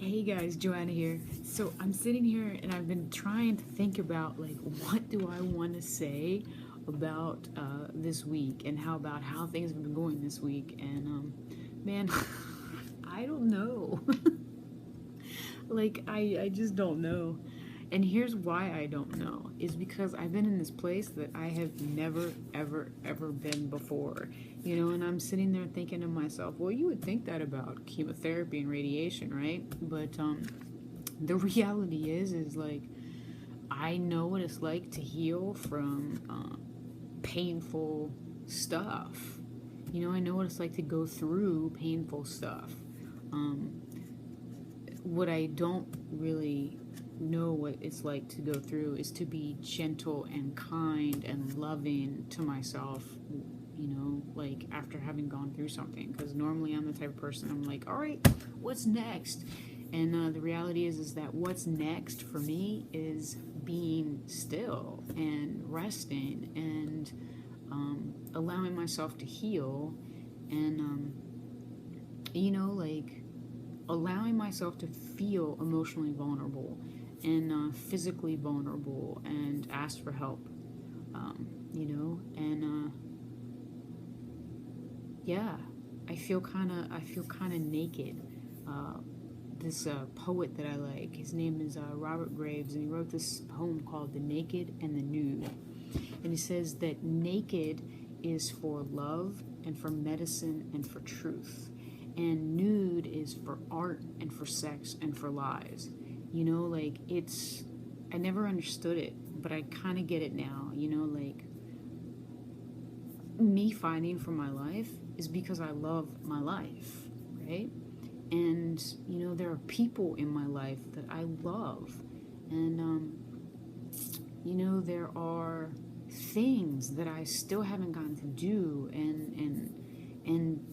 Hey guys, Joanna here. So I'm sitting here and I've been trying to think about like what do I want to say about this week and how things have been going this week and man, I don't know. I just don't know. And here's why I don't know is because I've been in this place that I have never ever been before. And I'm sitting there thinking to myself, well, you would think that about chemotherapy and radiation, right? But the reality is like I know what it's like to heal from painful stuff. I know what it's like to go through painful stuff. Um, what I don't really know what it's like to go through is to be gentle and kind and loving to myself, like after having gone through something. Because normally I'm the type of person, I'm like, all right, what's next? And the reality is that what's next for me is being still and resting and allowing myself to heal and, like allowing myself to feel emotionally vulnerable and physically vulnerable and ask for help, and yeah, I feel kind of naked. This poet that I like, his name is Robert Graves, and he wrote this poem called "The Naked and the Nude," and he says that naked is for love and for medicine and for truth, and nude is for art and for sex and for lies. Like it's, I never understood it, but I kind of get it now. Like me fighting for my life is because I love my life, right? And there are people in my life that I love, and there are things that I still haven't gotten to do, and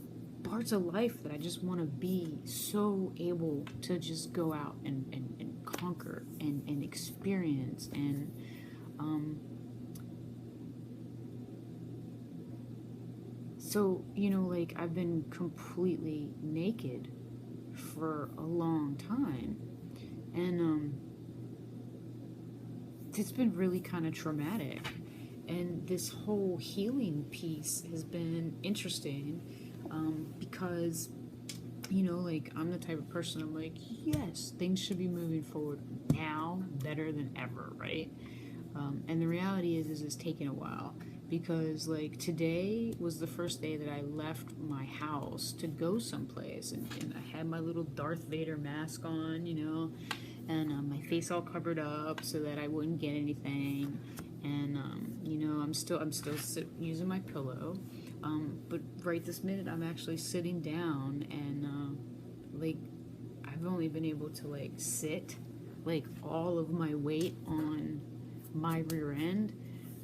parts of life that I just want to be so able to just go out and conquer and experience. And so like I've been completely naked for a long time, and it's been really kind of traumatic. And this whole healing piece has been interesting, because like I'm the type of person, I'm like, yes, things should be moving forward now better than ever, right? And the reality is it's taken a while, because like today was the first day that I left my house to go someplace, and I had my little Darth Vader mask on, and my face all covered up so that I wouldn't get anything. And I'm still using my pillow, but right this minute I'm actually sitting down, and like I've only been able to like sit like all of my weight on my rear end,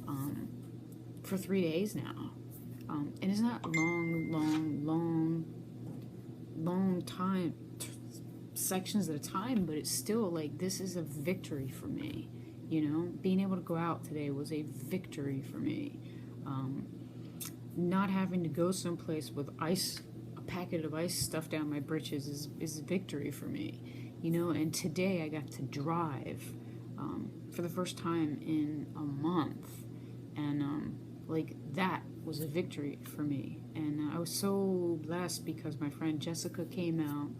um, for 3 days now. And it's not long time, sections at a time, but it's still like this is a victory for me. Being able to go out today was a victory for me. Um, Not having to go someplace with ice, a packet of ice stuffed down my britches is a victory for me. And today I got to drive, for the first time in a month, and like that was a victory for me. And I was so blessed because my friend Jessica came out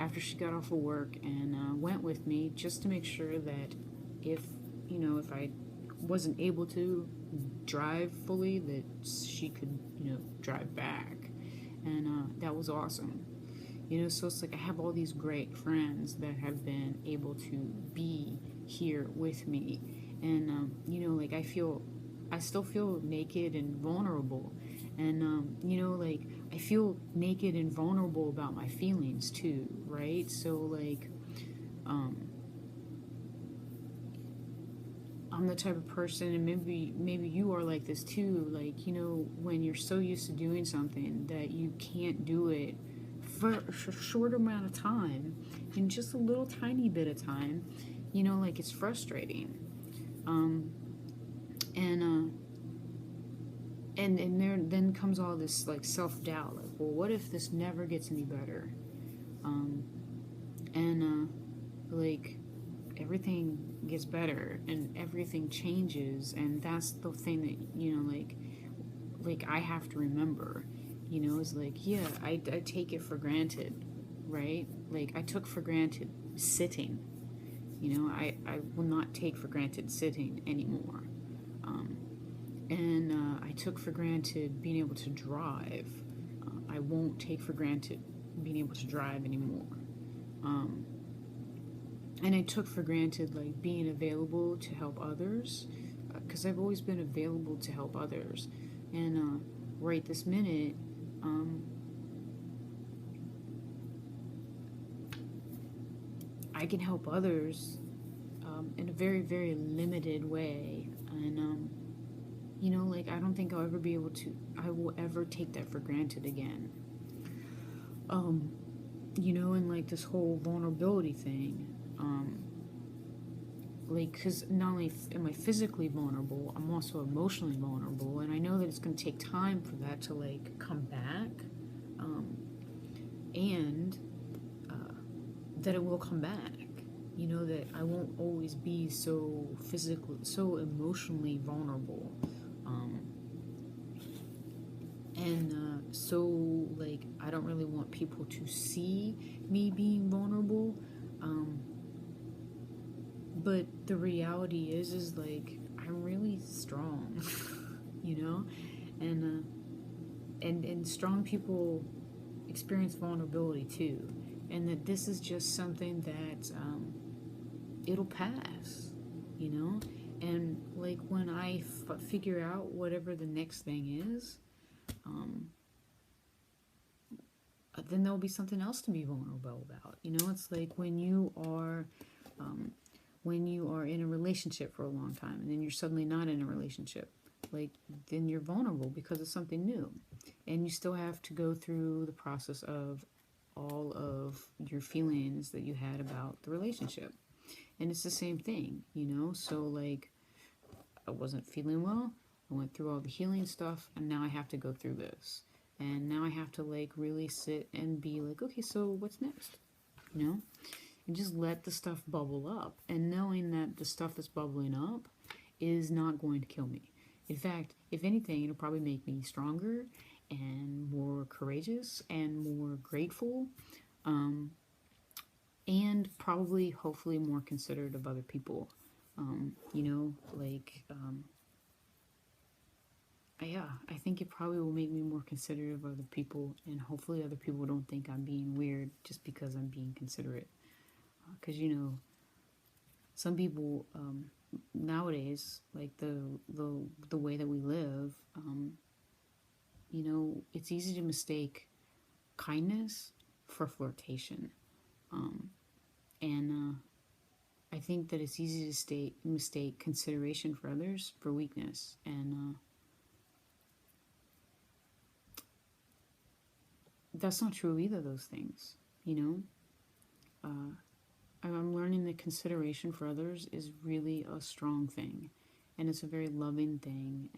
after she got off of work and went with me just to make sure that if if I wasn't able to drive fully, that she could drive back. And that was awesome. So it's like I have all these great friends that have been able to be here with me. And like I still feel naked and vulnerable. And like I feel naked and vulnerable about my feelings too, right? So like um I'm the type of person, and maybe you are like this too, like when you're so used to doing something that you can't do it for a short amount of time, in just a little tiny bit of time, like it's frustrating. um and and there then comes all this like self-doubt, like, well, what if this never gets any better? um and gets better and everything changes, and that's the thing that, like I have to remember, is like, yeah, I take it for granted, right? Like I took for granted sitting, I will not take for granted sitting anymore. Um, and I took for granted being able to drive. I won't take for granted being able to drive anymore. Um, and I took for granted like being available to help others, because I've always been available to help others. And right this minute, um, I can help others in a very, very limited way. And, like I don't think I will ever take that for granted again. Um, and like this whole vulnerability thing. Like, because not only am I physically vulnerable, I'm also emotionally vulnerable, and I know that it's going to take time for that to like come back, and that it will come back. That I won't always be so physically, so emotionally vulnerable, and so like I don't really want people to see me being vulnerable. Um, but the reality is like I'm really strong, you know, and and strong people experience vulnerability too, and that this is just something that it'll pass, you know, and like when I figure out whatever the next thing is, um, then there'll be something else to be vulnerable about. It's like um, when you are in a relationship for a long time and then you're suddenly not in a relationship, like then you're vulnerable because it's something new, and you still have to go through the process of all of your feelings that you had about the relationship. And it's the same thing, so like I wasn't feeling well, I went through all the healing stuff, and now I have to go through this, and now I have to like really sit and be like, okay, so what's next, you know and just let the stuff bubble up, and knowing that the stuff that's bubbling up is not going to kill me. In fact, if anything, it'll probably make me stronger and more courageous and more grateful, um, and probably, hopefully, more considerate of other people. Yeah, I think it probably will make me more considerate of other people, and hopefully, other people don't think I'm being weird just because I'm being considerate. Because some people nowadays, like the way that we live, it's easy to mistake kindness for flirtation, and I think that it's easy to mistake consideration for others for weakness, and that's not true of either of those things. I'm learning that consideration for others is really a strong thing, and it's a very loving thing,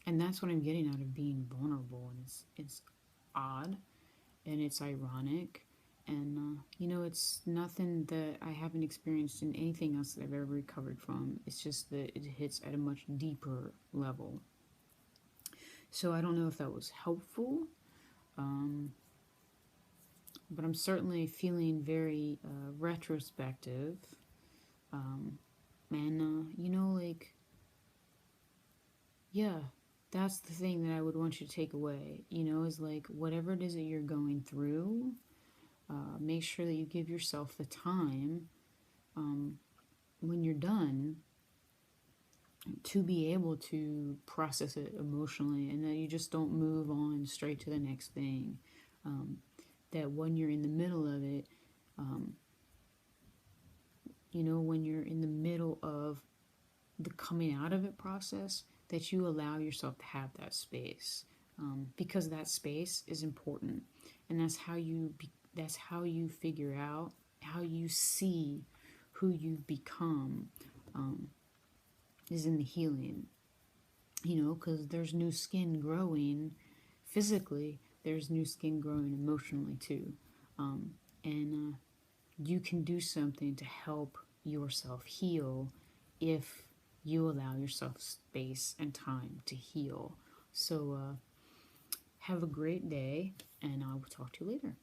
and that's what I'm getting out of being vulnerable. And it's odd, and it's ironic, and it's nothing that I haven't experienced in anything else that I've ever recovered from. It's just that it hits at a much deeper level. So I don't know if that was helpful. But I'm certainly feeling very retrospective. And, like, yeah, that's the thing that I would want you to take away, is like whatever it is that you're going through, make sure that you give yourself the time when you're done to be able to process it emotionally, and that you just don't move on straight to the next thing. That when you're in the middle of it, when you're in the middle of the coming out of it process, that you allow yourself to have that space, because that space is important, and that's how you figure out how you see who you've become, is in the healing, because there's new skin growing physically, there's new skin growing emotionally too, and you can do something to help yourself heal if you allow yourself space and time to heal. So, have a great day, and I will talk to you later.